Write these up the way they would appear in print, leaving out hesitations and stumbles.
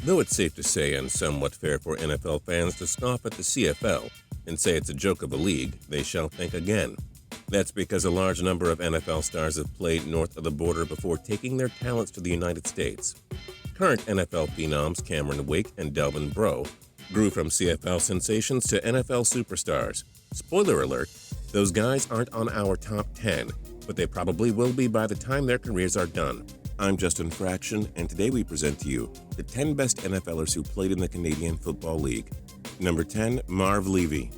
Though it's safe to say and somewhat fair for NFL fans to scoff at the CFL and say it's a joke of a league, they shall think again. That's because a large number of NFL stars have played north of the border before taking their talents to the United States. Current NFL phenoms Cameron Wake and Delvin Breaux grew from CFL sensations to NFL superstars. Spoiler alert, those guys aren't on our top 10, but they probably will be by the time their careers are done. I'm Justin Fraction, and today we present to you the 10 best NFLers who played in the Canadian Football League. Number 10, MARV LEVY.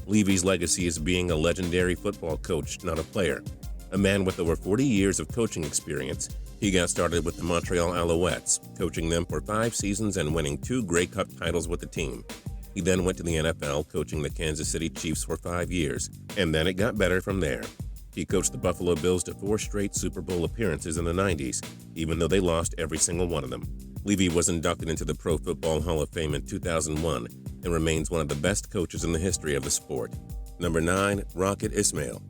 Levy's legacy is being a legendary football coach, not a player. A man with over 40 years of coaching experience, he got started with the Montreal Alouettes, coaching them for 5 seasons and winning 2 Grey Cup titles with the team. He then went to the NFL, coaching the Kansas City Chiefs for 5 years, and then it got better from there. He coached the Buffalo Bills to 4 straight Super Bowl appearances in the 90s, even though they lost every single one of them. Levy was inducted into the Pro Football Hall of Fame in 2001 and remains one of the best coaches in the history of the sport. Number 9, Rocket ISMAIL.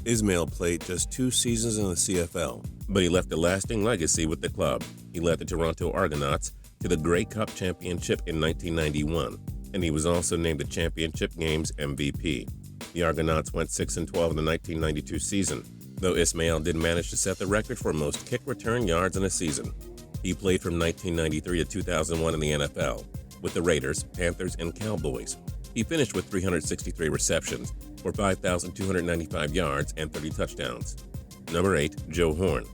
ISMAIL played just 2 seasons in the CFL, but he left a lasting legacy with the club. He led the Toronto Argonauts to the Grey Cup championship in 1991, and he was also named the championship game's MVP. The Argonauts went 6-12 in the 1992 season, though ISMAIL did manage to set the record for most kick return yards in a season. He played from 1993 to 2001 in the NFL, with the Raiders, Panthers, and Cowboys. He finished with 363 receptions for 5,295 yards and 30 touchdowns. Number 8, Joe Horn.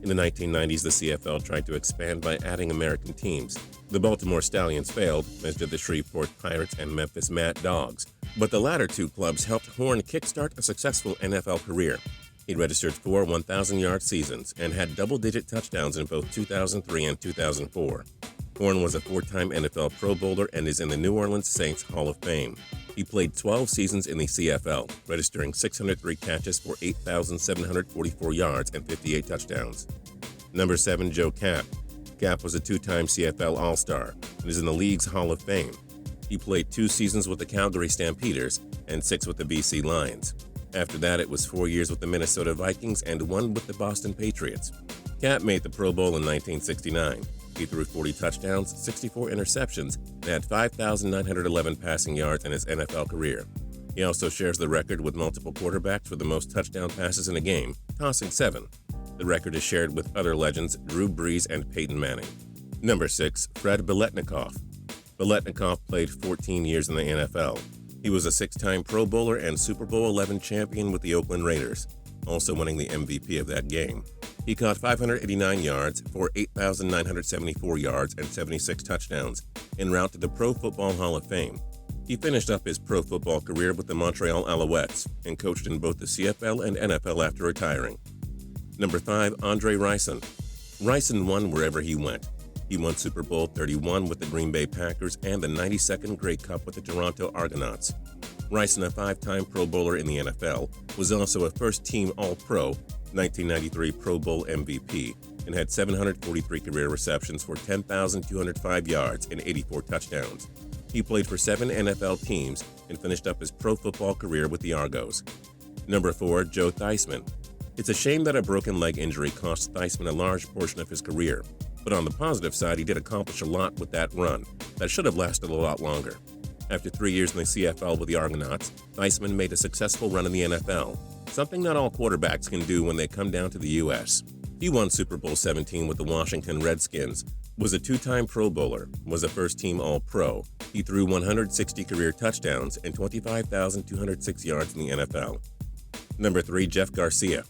In the 1990s, the CFL tried to expand by adding American teams. The Baltimore Stallions failed, as did the Shreveport Pirates and Memphis Mad Dogs. But the latter 2 clubs helped Horn kickstart a successful NFL career. He registered 4 1,000-yard seasons and had double-digit touchdowns in both 2003 and 2004. Horn was a 4-time NFL Pro Bowler and is in the New Orleans Saints Hall of Fame. He played 12 seasons in the CFL, registering 603 catches for 8,744 yards and 58 touchdowns. Number 7, Joe KAPP. KAPP was a 2-time CFL All-Star and is in the league's Hall of Fame. He played 2 seasons with the Calgary Stampeders and 6 with the BC Lions. After that, it was 4 years with the Minnesota Vikings and 1 with the Boston Patriots. KAPP made the Pro Bowl in 1969. He threw 40 touchdowns, 64 interceptions, and had 5,911 passing yards in his NFL career. He also shares the record with multiple quarterbacks for the most touchdown passes in a game, tossing 7. The record is shared with other legends Drew Brees and Peyton Manning. Number 6, Fred BILETNIKOFF. BILETNIKOFF played 14 years in the NFL. He was a 6-time Pro Bowler and Super Bowl XI champion with the Oakland Raiders, also winning the MVP of that game. He caught 589 yards for 8,974 yards and 76 touchdowns en route to the Pro Football Hall of Fame. He finished up his pro football career with the Montreal Alouettes and coached in both the CFL and NFL after retiring. Number 5, Andre Rison. Rison won wherever he went. He won Super Bowl 31 with the Green Bay Packers and the 92nd Grey Cup with the Toronto Argonauts. Rison, a 5-time Pro Bowler in the NFL, was also a first-team All-Pro, 1993 Pro Bowl MVP, and had 743 career receptions for 10,205 yards and 84 touchdowns. He played for 7 NFL teams and finished up his pro football career with the Argos. Number 4, Joe THEISMANN. It's a shame that a broken leg injury cost THEISMANN a large portion of his career, but on the positive side, he did accomplish a lot with that run that should have lasted a lot longer. After 3 years in the CFL with the Argonauts, THEISMANN made a successful run in the NFL, something not all quarterbacks can do when they come down to the U.S. He won Super Bowl 17 with the Washington Redskins, was a 2-time Pro Bowler, was a first-team All-Pro. He threw 160 career touchdowns and 25,206 yards in the NFL. Number 3, Jeff Garcia.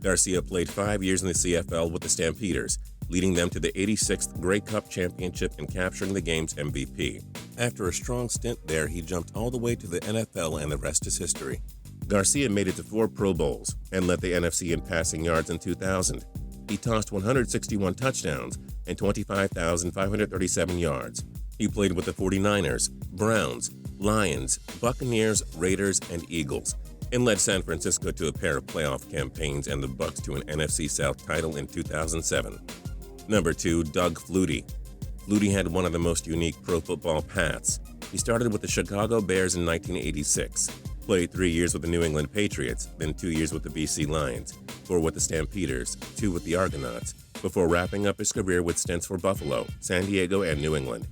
Garcia played 5 years in the CFL with the Stampeders, leading them to the 86th Grey Cup championship and capturing the game's MVP. After a strong stint there, he jumped all the way to the NFL, and the rest is history. Garcia made it to 4 Pro Bowls and led the NFC in passing yards in 2000. He tossed 161 touchdowns and 25,537 yards. He played with the 49ers, Browns, Lions, Buccaneers, Raiders, and Eagles, and led San Francisco to a pair of playoff campaigns and the Bucs to an NFC South title in 2007. Number 2, Doug FLUTIE. FLUTIE had one of the most unique pro football paths. He started with the Chicago Bears in 1986, played 3 years with the New England Patriots, then 2 years with the BC Lions, 4 with the Stampeders, 2 with the Argonauts, before wrapping up his career with stints for Buffalo, San Diego, and New England.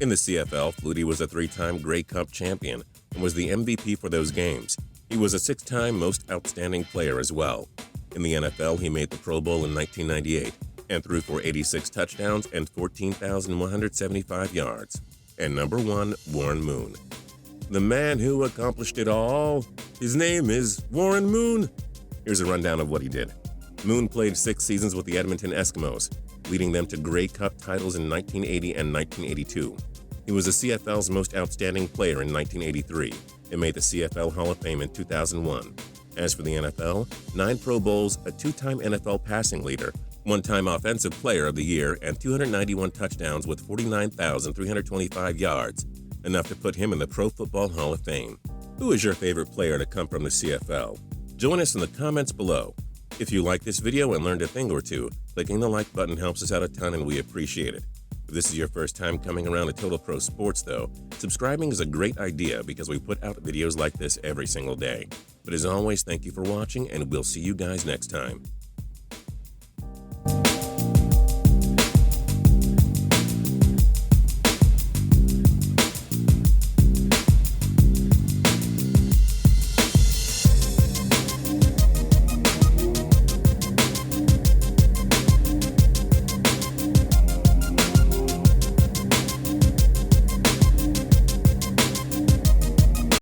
In the CFL, FLUTIE was a 3-time Grey Cup champion and was the MVP for those games. He was a 6-time Most Outstanding Player as well. In the NFL, he made the Pro Bowl in 1998 and threw for 86 touchdowns and 14,175 yards. And number 1, Warren Moon. The man who accomplished it all. His name is Warren Moon. Here's a rundown of what he did. Moon played 6 seasons with the Edmonton Eskimos, leading them to Grey Cup titles in 1980 and 1982. He was the CFL's Most Outstanding Player in 1983 and made the CFL Hall of Fame in 2001. As for the NFL, 9 Pro Bowls, a 2-time NFL passing leader, 1-time Offensive Player of the Year, and 291 touchdowns with 49,325 yards, enough to put him in the Pro Football Hall of Fame. Who is your favorite player to come from the CFL? Join us in the comments below. If you like this video and learned a thing or two, clicking the like button helps us out a ton and we appreciate it. If this is your first time coming around to Total Pro Sports though, subscribing is a great idea because we put out videos like this every single day. But as always, thank you for watching and we'll see you guys next time.